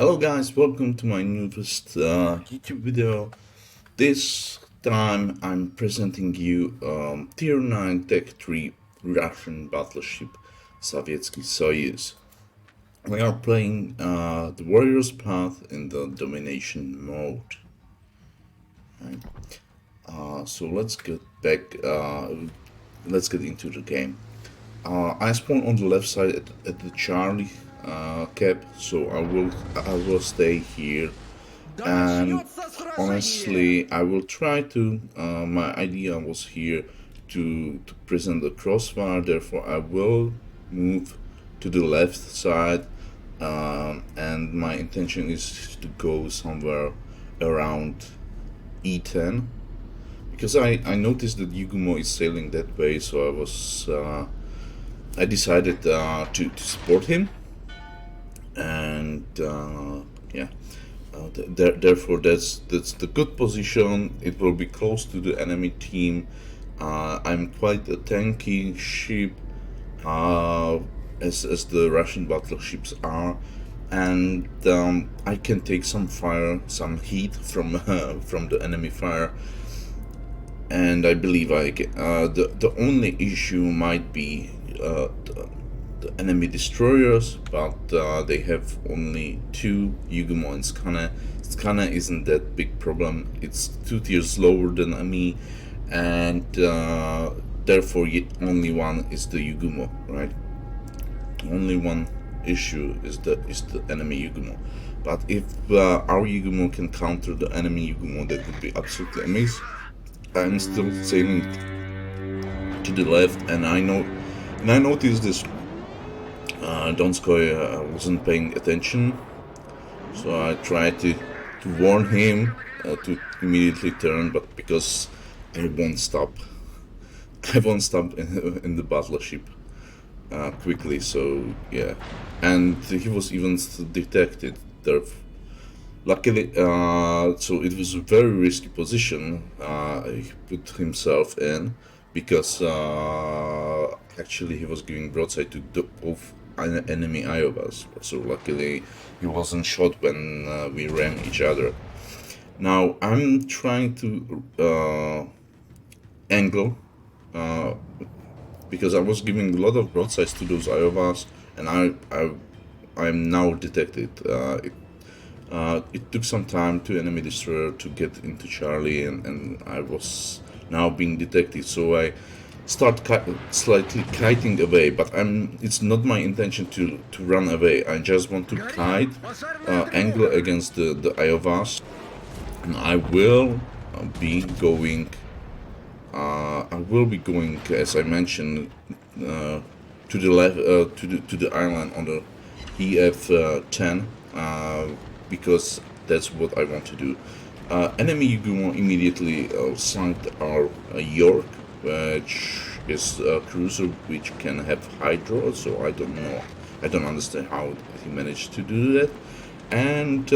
Hello guys, welcome to my newest YouTube video. This time I'm presenting you Tier 9 Tech 3 Russian Battleship Sovyatsky Soyuz. We are playing the Warrior's Path in the Domination mode. Right. So let's get back, let's get into the game. I spawn on the left side at the Charlie cap, so I will stay here, and honestly I will try to my idea was here to present the crossfire, therefore I will move to the left side, and my intention is to go somewhere around E10, because I noticed that Yugumo is sailing that way, so I decided to support him, and yeah, therefore that's the good position. It will be close to the enemy team. I'm quite a tanky ship, as the Russian battleships are, and I can take some fire, some heat from from the enemy fire. And I believe I can. The only issue might be the enemy destroyers, but they have only 2 Yugumo and Skane. Skane isn't that big problem. It's 2 tiers lower than me, and therefore only one is the Yugumo, right? Only one issue is the enemy Yugumo. But if our Yugumo can counter the enemy Yugumo, that would be absolutely amazing. I'm still sailing to the left, and I noticed this Donskoy wasn't paying attention, so I tried to warn him to immediately turn, but because I won't stop in the battleship quickly, so yeah, and he was even detected there. Luckily, so it was a very risky position he put himself in, because actually he was giving broadside to both enemy Iovas. So luckily he wasn't shot when we ran each other. Now I'm trying to angle, because I was giving a lot of broadsides to those Iovas, and I'm now detected. It took some time to enemy destroyer to get into Charlie, and I was now being detected, so I start slightly kiting away, but it's not my intention to run away. I just want to kite, angle against the Iovas, and I will be going, as I mentioned, to the left, to the island on the EF10, because that's what I want to do. Enemy Yugumo immediately sunk our York, which is a cruiser which can have hydro, so I don't know. I don't understand how he managed to do that. And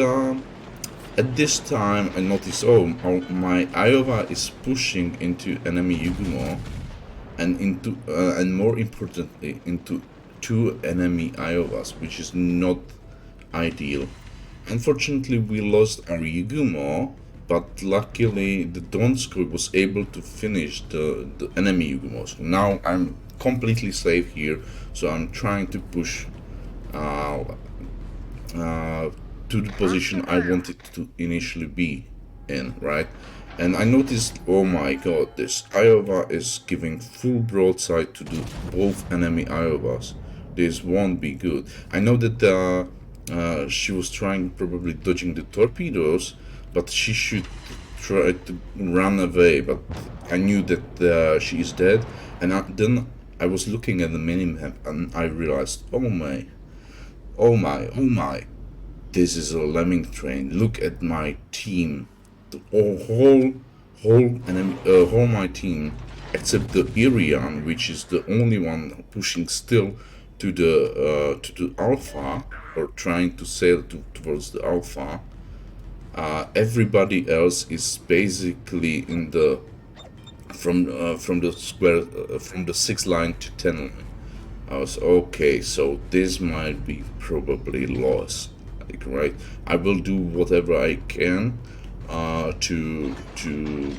at this time I noticed, my Iowa is pushing into enemy Yugumo, and into and more importantly into 2 enemy Iovas, which is not ideal. Unfortunately, we lost our Yugumo, but luckily the Donskoy was able to finish the enemy Yugumo. So now I'm completely safe here, so I'm trying to push to the position I wanted to initially be in, right? And I noticed, oh my god, this Iowa is giving full broadside to both enemy Iovas. This won't be good. I know that she was trying, probably dodging the torpedoes, but she should try to run away, but I knew that she is dead, and then I was looking at the minimap and I realized, oh my, this is a lemming train. Look at my team, the whole my team, except the Irian, which is the only one pushing still to the Alpha, or trying to sail towards the Alpha. Everybody else is basically in the from the square, from the 6 line to 10 line. I was okay, so this might be probably lost. tactic, right? I will do whatever I can to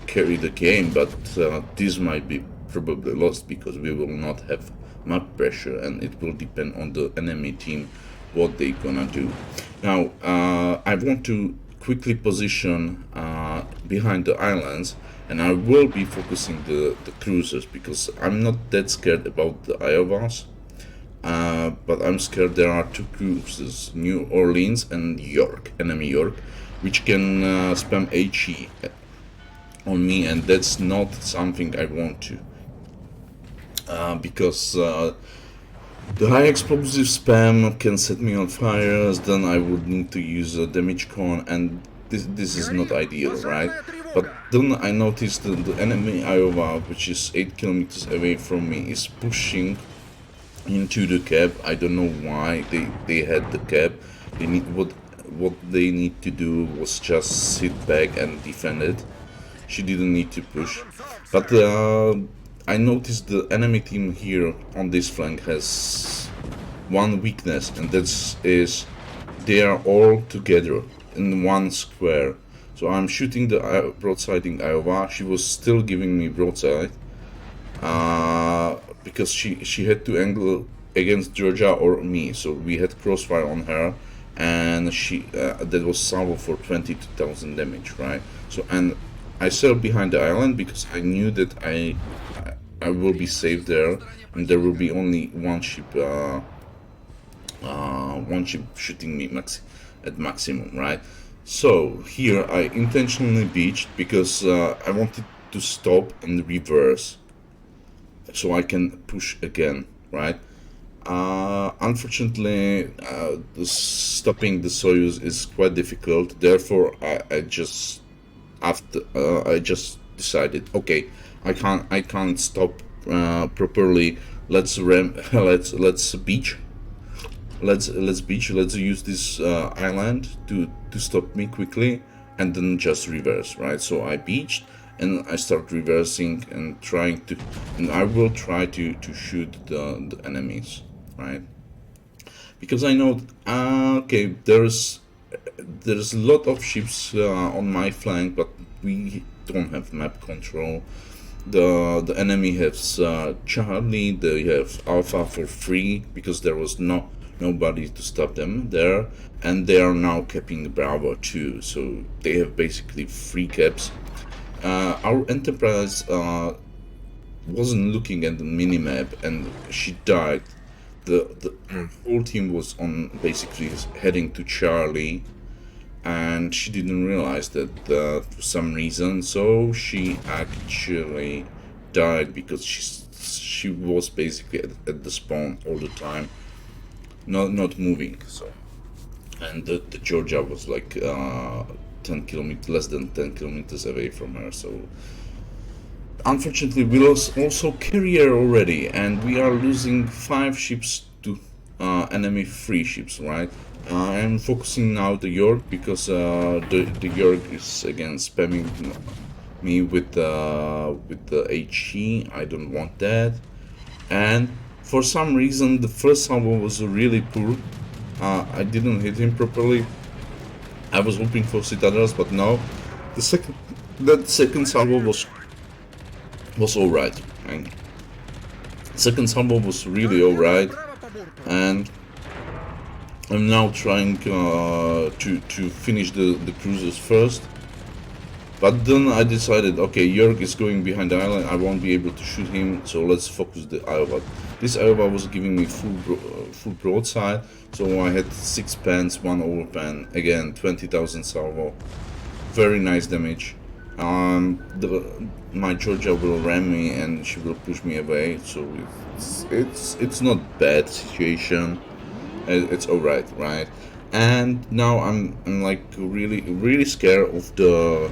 carry the game, but this might be probably lost because we will not have map pressure, and it will depend on the enemy team what they gonna do. Now I want to quickly position behind the islands, and I will be focusing the cruisers because I'm not that scared about the Iowas, but I'm scared there are two cruisers, New Orleans and York, enemy York, which can spam HE on me, and that's not something I want to, because the high explosive spam can set me on fire. Then I would need to use a damage cone, and this is not ideal, right? But then I noticed that the enemy Iowa, which is 8 kilometers away from me, is pushing into the cab. I don't know why they had the cab. They need what they need to do was just sit back and defend it. She didn't need to push, but I noticed the enemy team here on this flank has one weakness, and that is they are all together in one square. So I'm shooting the broadsiding Iowa. She was still giving me broadside because she had to angle against Georgia or me. So we had crossfire on her, and she that was salvo for 22,000 damage, right? So, and I sailed behind the island because I knew that I will be safe there, and there will be only one ship shooting me at maximum, right? So here I intentionally beached because I wanted to stop and reverse so I can push again, right? Unfortunately, stopping the Soyuz is quite difficult. Therefore, I just decided, okay, I can't stop properly. Let's beach. Let's beach. Let's use this island to stop me quickly, and then just reverse, right? So I beached and I start reversing and and I will try to shoot the enemies, right? Because I know, okay, there's a lot of ships on my flank, but we don't have map control. The enemy has Charlie, they have Alpha for free because there was nobody to stop them there, and they are now capping Bravo too, so they have basically free caps. Our Enterprise wasn't looking at the minimap, and she died. The whole team was on basically heading to Charlie, and she didn't realize that for some reason, so she actually died because she was basically at the spawn all the time, not moving. So, and the Georgia was like 10 kilometers, less than 10 kilometers away from her. So unfortunately we lost also carrier already, and we are losing 5 ships to enemy 3 ships, right? I'm focusing now the York because the York is again spamming me with the HE. I don't want that, and for some reason the first salvo was really poor. I didn't hit him properly. I was hoping for citadels, but no. That second salvo was alright. And second salvo was really alright, and I'm now trying to finish the cruisers first. But then I decided, okay, York is going behind the island, I won't be able to shoot him, so let's focus the Iowa. This Iowa was giving me full broadside, so I had 6 pans, 1 overpan, again 20,000 salvo, very nice damage. My Georgia will ram me and she will push me away, so it's not bad situation. It's alright, right? And now I'm like really scared of the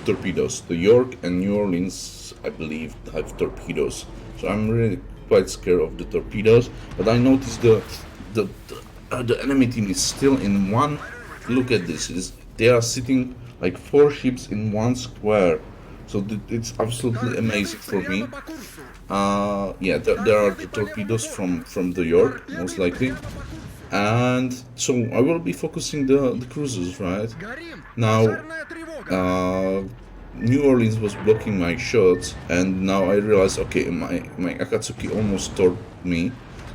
torpedoes. The York and New Orleans, I believe, have torpedoes, so I'm really quite scared of the torpedoes. But I noticed the enemy team is still in one. Look at this! They are sitting like 4 ships in one square, so it's absolutely amazing for me. Yeah, there are the torpedoes from the York, most likely, And so I will be focusing the cruisers, right? Now, New Orleans was blocking my shots, and now I realized, okay, my Akatsuki almost torped me.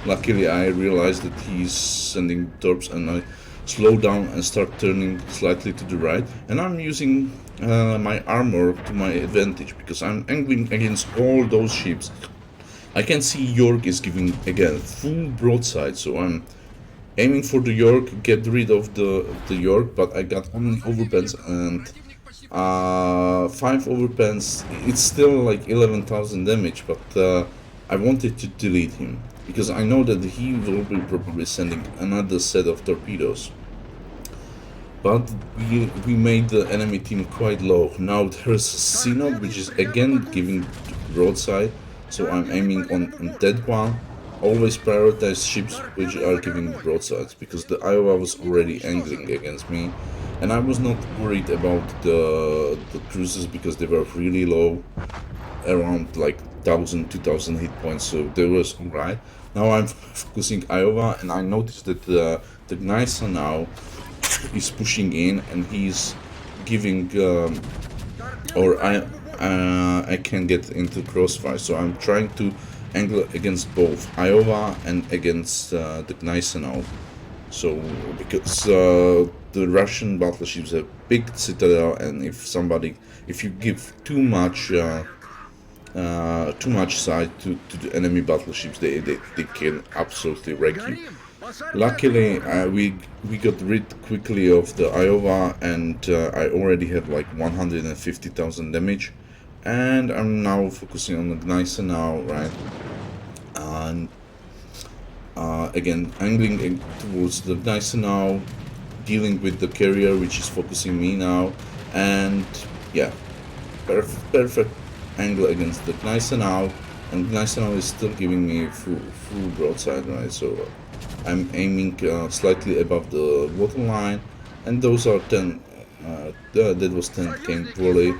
Luckily, I realized that he's sending torps, and I slow down and start turning slightly to the right. And I'm using my armor to my advantage because I'm angling against all those ships. I can see York is giving again full broadside, so I'm aiming for the York, get rid of the York, but I got only overpens and 5 overpens. It's still like 11,000 damage, but I wanted to delete him because I know that he will be probably sending another set of torpedoes. But we made the enemy team quite low. Now there's Synod, which is again giving broadside, so I'm aiming on that one. Always prioritize ships which are giving broadsides, because the Iowa was already angling against me, and I was not worried about the cruisers because they were really low, around like 1,000, 2,000 hit points, so they was alright. Now I'm focusing Iowa, and I noticed that the Gneisser now is pushing in, and he's giving or I can get into crossfire, so I'm trying to angle against both Iowa and against the Gneisser now. So because the Russian battleships have big citadel, and if you give too much side to the enemy battleships, they can absolutely wreck you. Luckily, we got rid quickly of the Iowa, and I already had like 150,000 damage, and I'm now focusing on the Gneisser now, right? And again, angling towards the Gneisser now, dealing with the carrier, which is focusing me now, and yeah, perfect angle against the Gneisser now, and Gneisser now is still giving me full broadside, right? So I'm aiming slightly above the waterline, and those are 10. That was 10 came poorly,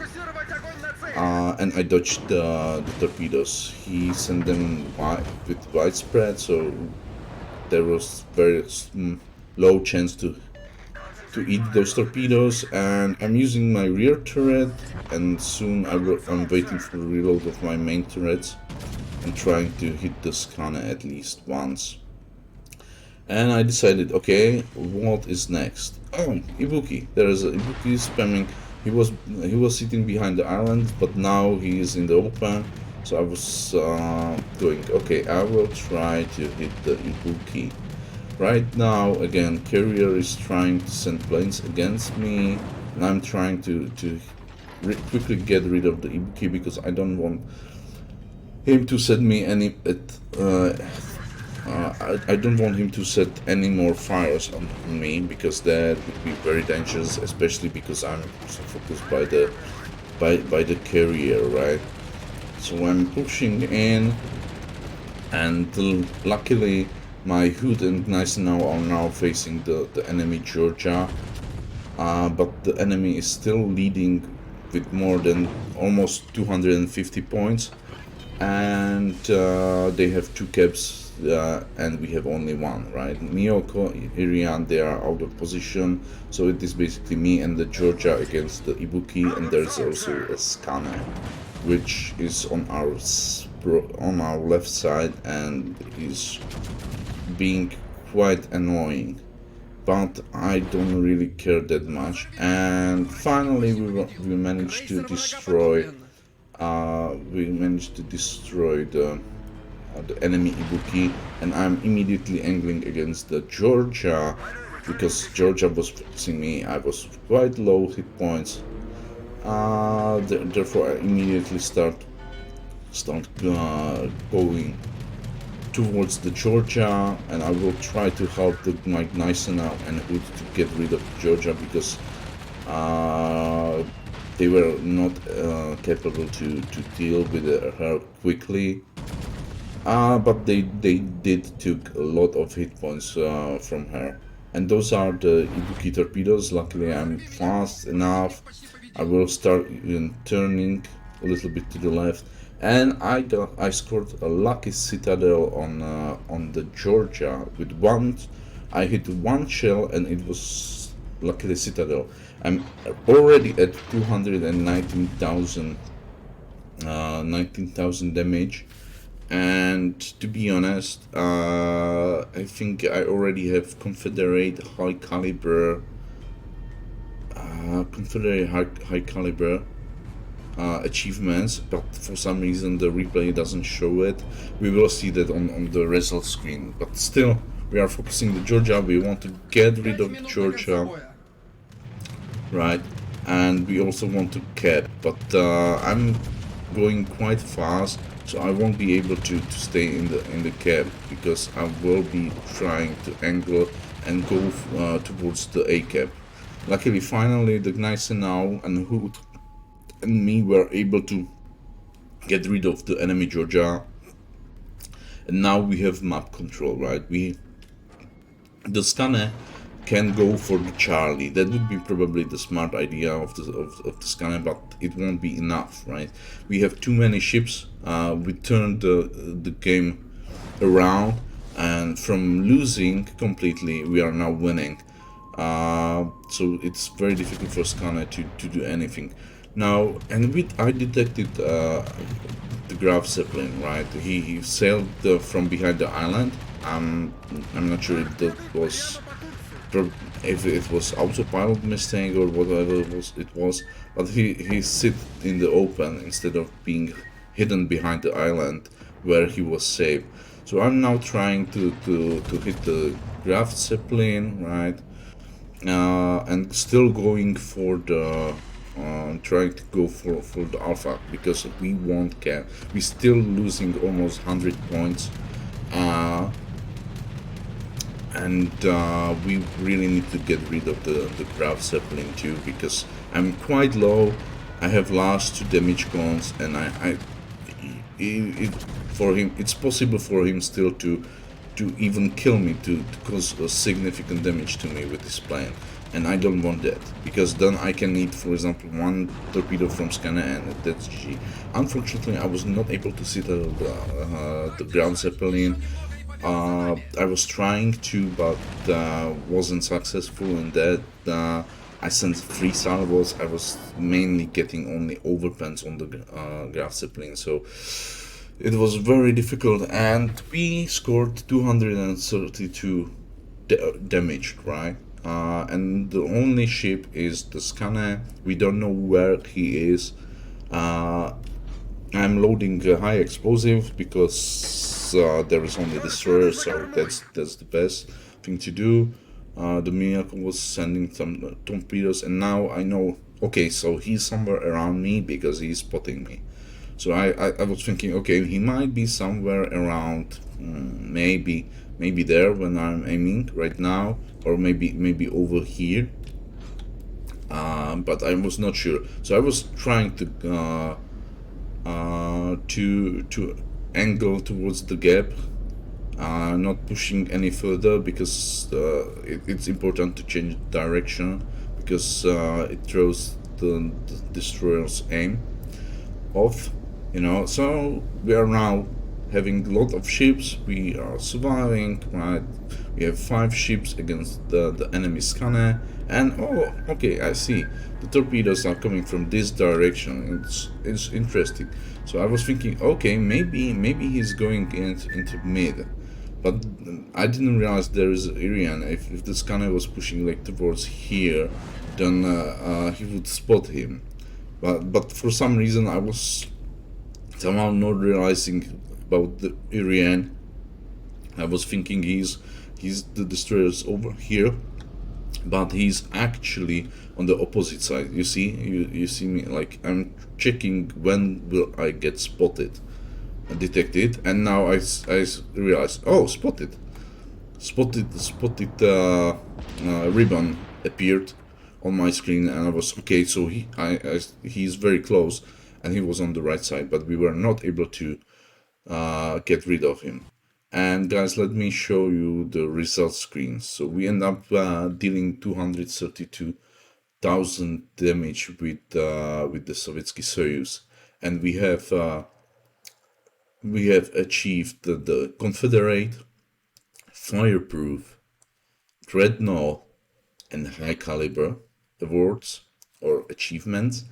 and I dodged the torpedoes. He sent them with widespread, so there was very low chance to eat those torpedoes. And I'm using my rear turret, and soon I'm waiting for the reload of my main turrets and trying to hit the scanner at least once. And I decided, okay, what is next? Oh, Ibuki. There is a Ibuki spamming. He was sitting behind the island, but now he is in the open. So I was going, okay, I will try to hit the Ibuki. Right now, again, carrier is trying to send planes against me, and I'm trying to quickly get rid of the Ibuki because I don't want him to set me any I don't want him to set any more fires on me, because that would be very dangerous, especially because I'm so focused by the carrier, right? So I'm pushing in, and luckily my Hood and Gneisenau are now facing the enemy Georgia, but the enemy is still leading with more than almost 250 points, and they have 2 caps. And we have only 1, right? Miyoko, Irian, they are out of position, so it is basically me and the Georgia against the Ibuki, and there's also a scanner, which is on our left side and is being quite annoying, but I don't really care that much. And finally, we managed to destroy the enemy Ibuki, and I'm immediately angling against the Georgia because Georgia was focusing me. I was quite low hit points, therefore I immediately start going towards the Georgia, and I will try to help my Gneisenau and Hood to get rid of Georgia, because they were not capable to deal with her quickly. But they did took a lot of hit points from her. And those are the Ibuki torpedoes. Luckily I'm fast enough. I will start turning a little bit to the left. And I scored a lucky citadel on the Georgia with I hit one shell and it was luckily Citadel. I'm already at 219,000 19,000 damage, and to be honest, I think I already have Confederate high caliber achievements, but for some reason the replay doesn't show it. We will see that on the result screen, but still we are focusing the Georgia. We want to get rid of Georgia, right? And we also want to cap, but I'm going quite fast, so I won't be able to stay in the cap, because I will be trying to angle and go towards the A cap. Luckily, finally, the Gneisenau and Hood and me were able to get rid of the enemy Georgia, and now we have map control, right? The scanner can go for the Charlie. That would be probably the smart idea of the scanner, but it won't be enough, right? We have too many ships. We turned the game around, and from losing completely, we are now winning. So it's very difficult for scanner to do anything. Now, and I detected the Graf Zeppelin, right? He sailed from behind the island. I'm not sure if that was if it was autopilot mistake or whatever it was, but he sit in the open instead of being hidden behind the island where he was safe. So I'm now trying to hit the Graf Zeppelin, right? And still going for the trying to go for the alpha, because we won't cap. We're still losing almost 100 points, and we really need to get rid of the Graf Zeppelin too, because I'm quite low. I have lost 2 damage cons, and for him it's possible for him still to even kill me, to cause a significant damage to me with this plane, and I don't want that, because then I can need, for example, 1 torpedo from scanner and that's GG. Unfortunately, I was not able to see the ground Zeppelin. I was trying to, but wasn't successful in that. I sent 3 salvos. I was mainly getting only overpens on the Graf Zeppelin, so it was very difficult, and we scored 232 damage, right? And the only ship is the scanner. We don't know where he is. I'm loading high explosive because there is only destroyer, so that's the best thing to do. The Miracle was sending some torpedoes, and now I know, okay, so he's somewhere around me because he's spotting me. So I was thinking, okay, he might be somewhere around, maybe there when I'm aiming right now, or maybe over here. But I was not sure. So I was trying to angle towards the gap, not pushing any further, because it's important to change direction, because it throws the destroyer's aim off, so we are now having a lot of ships. We are surviving, right? We have 5 ships against the enemy scanner, and oh, okay, I see the torpedoes are coming from this direction. It's interesting. So I was thinking, okay, maybe he's going into mid, but I didn't realize there is Irian. If the scanner was pushing like towards here, then he would spot him. But for some reason I was somehow not realizing about the Irian. I was thinking he's the destroyer's over here, but he's actually on the opposite side. You see, you see me, like I'm checking when will I get spotted, detected, and now I realize, oh, spotted ribbon appeared on my screen, and I was okay. So he's very close, and he was on the right side, but we were not able to get rid of him. And guys, let me show you the result screen. So we end up dealing 232,000 damage with the Sovyatsky Soyuz, and we have achieved the Confederate, Fireproof, Dreadnought and high caliber awards or achievements,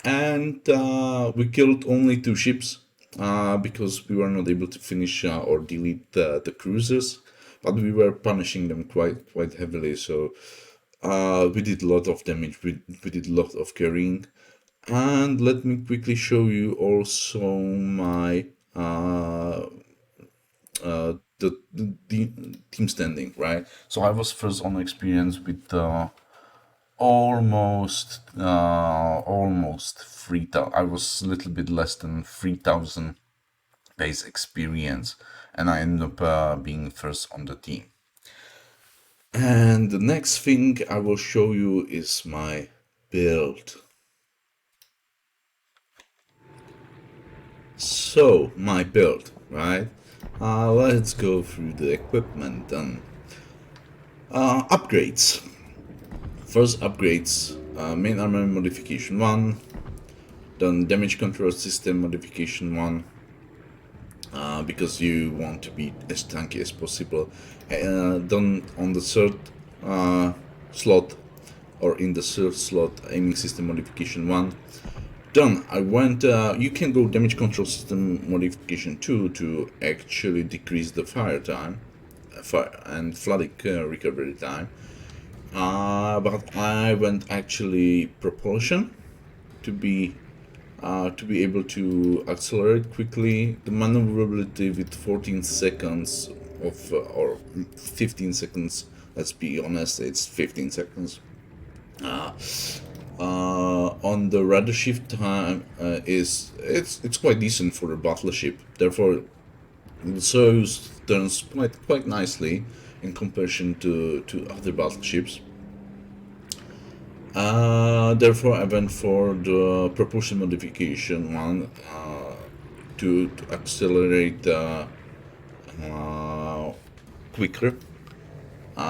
and we killed only 2 ships because we were not able to finish or delete the cruisers, but we were punishing them quite heavily. So we did a lot of damage. We did a lot of carrying. And let me quickly show you also my the team standing, right? So I was first on experience with almost 3,000. I was a little bit less than 3,000 base experience, and I ended up being first on the team. And the next thing I will show you is my build. So my build, right? Let's go through the equipment and upgrades. First upgrades, main armor modification 1, then damage control system modification 1, because you want to be as tanky as possible. Then on the third slot, or in the third slot, aiming system modification 1. Then I went, you can go damage control system modification 2 to actually decrease the fire time, fire and flooding recovery time. But I went actually propulsion to be able to accelerate quickly. The maneuverability with 14 seconds of or 15 seconds. Let's be honest, it's 15 seconds. On the rudder shift time it's quite decent for a battleship. Therefore, the Soyuz turns quite nicely in comparison to other battleships. Therefore, I went for the propulsion modification 1 to accelerate quicker.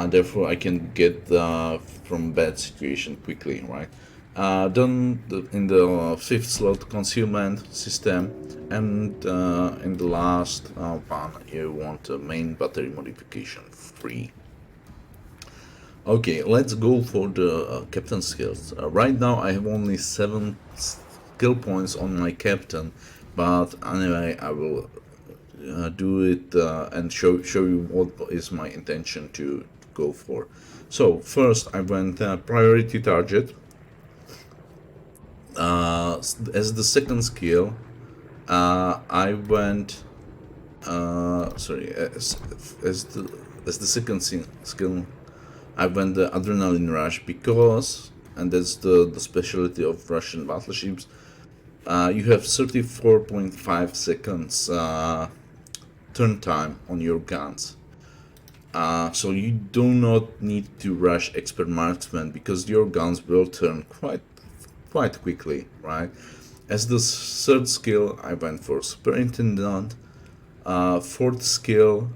Therefore, I can get from bad situation quickly, right? Then in the fifth slot, concealment system, and in the last one, you want a main battery modification 3. Okay, let's go for the captain skills. Right now, I have only 7 skill points on my captain, but anyway, I will do it and show you what is my intention to go for. So first I went priority target. As the second skill, I went as the second skill, I went the adrenaline rush, because, and that's the specialty of Russian battleships, you have 34.5 seconds turn time on your guns. So you do not need to rush expert marksman, because your guns will turn quite quickly, right? As the third skill, I went for superintendent. Fourth skill,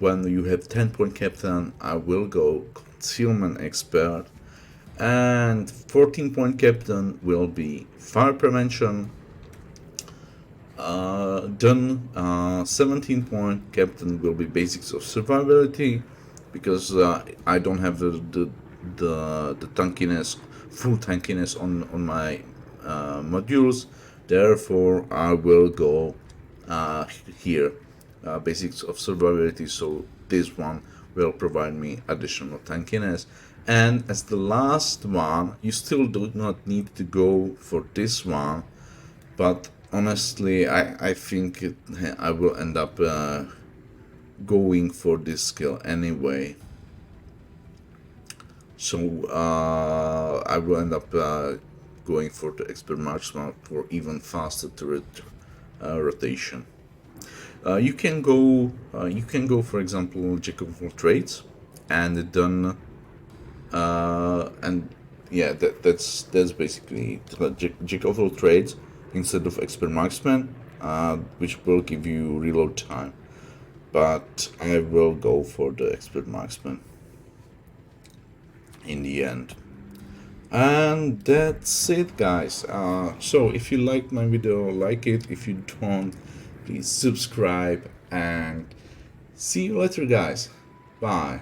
when you have 10-point captain, I will go concealment expert. And 14-point captain will be fire prevention. Then 17-point captain will be basics of survivability, because I don't have the tankiness, full tankiness on my modules. Therefore, I will go here, basics of survivability. So this one will provide me additional tankiness. And as the last one, you still do not need to go for this one, but honestly, I think I will end up going for this skill anyway. So I will end up going for the expert marksman for even faster turret rotation. You can go, for example, jack of all trades, and then and yeah, that's basically jack of all trades instead of expert marksman, which will give you reload time. But I will go for the expert marksman in the end. And that's it, guys. So if you liked my video, like it. If you don't, please subscribe, and see you later, guys. Bye.